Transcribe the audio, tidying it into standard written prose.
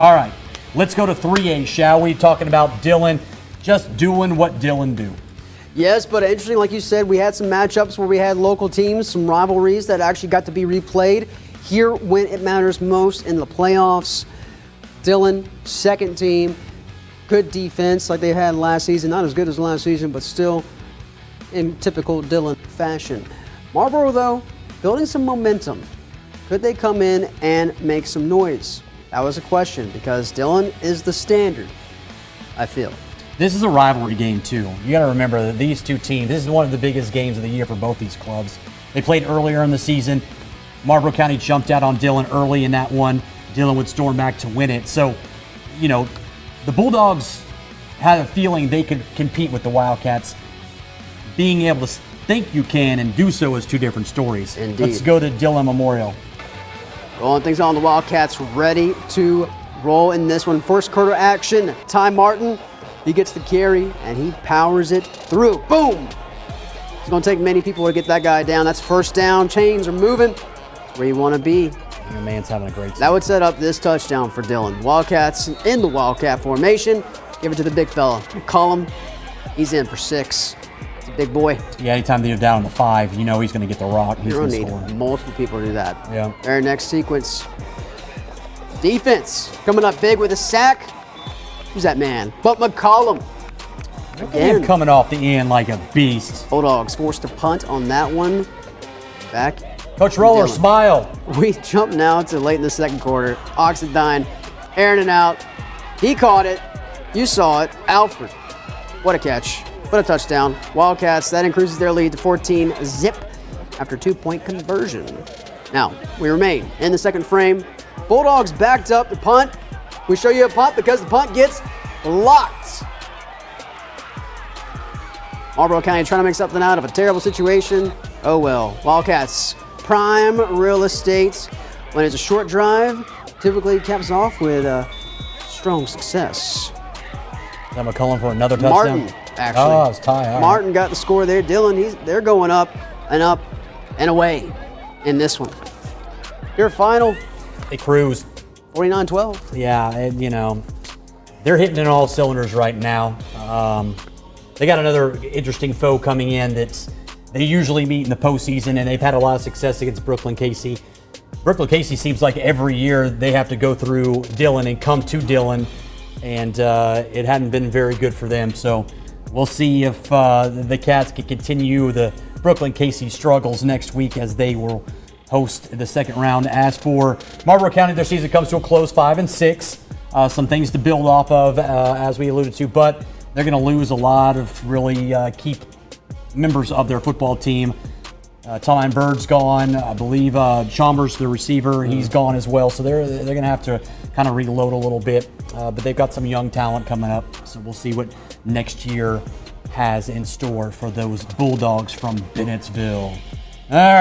All right, let's go to 3A, shall we? Talking about Dillon, just doing what Dillon do. Yes, but interesting, like you said, we had some matchups where we had local teams, some rivalries that actually got to be replayed here when it matters most in the playoffs. Dillon, second team, good defense like they had last season. Not as good as last season, but still in typical Dillon fashion. Marlboro, though, building some momentum. Could they come in and make some noise? That was a question because Dillon is the standard, I feel. This is a rivalry game, too. You got to remember that these two teams, this is one of the biggest games of the year for both these clubs. They played earlier in the season. Marlboro County jumped out on Dillon early in that one. Dillon would storm back to win it. So, you know, the Bulldogs had a feeling they could compete with the Wildcats. Being able to think you can and do so is two different stories. Indeed. Let's go to Dillon Memorial. Rolling things on, the Wildcats ready to roll in this one. First quarter action. Ty Martin, he gets the carry and he powers it through. Boom! It's going to take many people to get that guy down. That's first down. Chains are moving where you want to be. Your man's having a great season. That would set up this touchdown for Dillon. Wildcats in the Wildcat formation. Give it to the big fella. McCollum, he's in for 6. It's a big boy. Yeah, anytime they're down in the 5, you know he's going to get the rock. He's You're going to going to score. need multiple people to do that. Yeah. Very next sequence. Defense coming up big with a sack. Who's that man? But McCollum. Again, coming off the end like a beast. Bulldogs forced to punt on that one. Back. Coach Roller, Dillon. smile. We jump now to late in the second quarter. Oxendine airing it out. He caught it. You saw it. Alfred. What a catch. What a touchdown. Wildcats, that increases their lead to 14 zip after 2-point conversion. Now, we remain in the second frame. Bulldogs backed up the punt. We show you a punt because the punt gets blocked. Marlboro County trying to make something out of a terrible situation. Oh well. Wildcats, prime real estate. When it's a short drive, typically caps off with strong success. Is that McCollum for another touchdown? Martin, actually. Oh, it's Ty. All right. Martin got the score there. Dillon, they're going up and away in this one. Your final, They cruise. 49-12. Yeah, and, you know, they're hitting in all cylinders right now. They got another interesting foe coming in that they usually meet in the postseason, and they've had a lot of success against Brooklyn Casey. Brooklyn Casey seems like every year they have to go through Dillon and come to Dillon, and it hadn't been very good for them. So we'll see if the Cats can continue the Brooklyn Casey struggles next week as they will host the second round. As for Marlboro County, their season comes to a close, 5-6. Some things to build off of, as we alluded to, but they're going to lose a lot of really key members of their football team. Tom Bird's gone. I believe Chambers, the receiver, he's gone as well. So they're going to have to kind of reload a little bit. But they've got some young talent coming up. So we'll see what next year has in store for those Bulldogs from Bennettsville. All right.